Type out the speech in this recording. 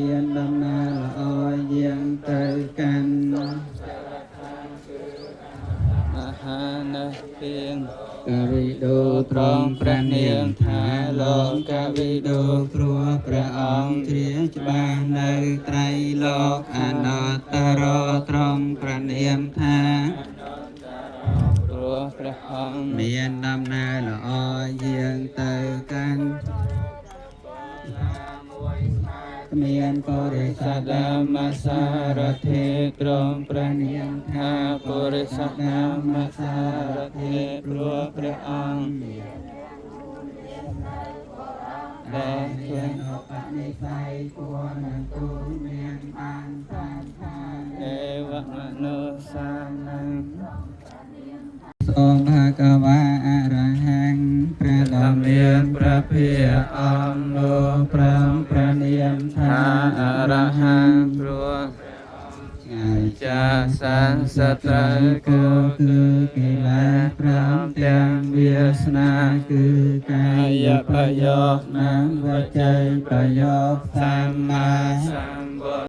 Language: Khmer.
yên đâm na là oi giang tới căn hà na phiền cà vi đô trong pra niệm thả lom cà vi đô prua pra ong chía ba nơi trai lok anataro trong pra niệm tha ព្រោះព្រះអង្គ មានដំណើរល្អយាងទៅកាន់មានបរិស័ទធម្មសារធិត្រង់ព្រះនាមថាបរិស័ទធម្មសារធិព្រោះព្រះអង្គដែលធ្វើឧបនិស្ស័យគួរនឹងទូលមានបានតាមថាទេវមនោសានឹងសូមភគវាអរហង្គព្រះដ៏មានព្រះភិយអង្គលោកព្រះនាមថាអរហង្គព្រោះចាសានសត្រូវគឺកិលេសព្រមទាំងវាសនាគឺកាយប្រយោគនិងវចីប្រយោគសម្មាសម្ពុទ្ធ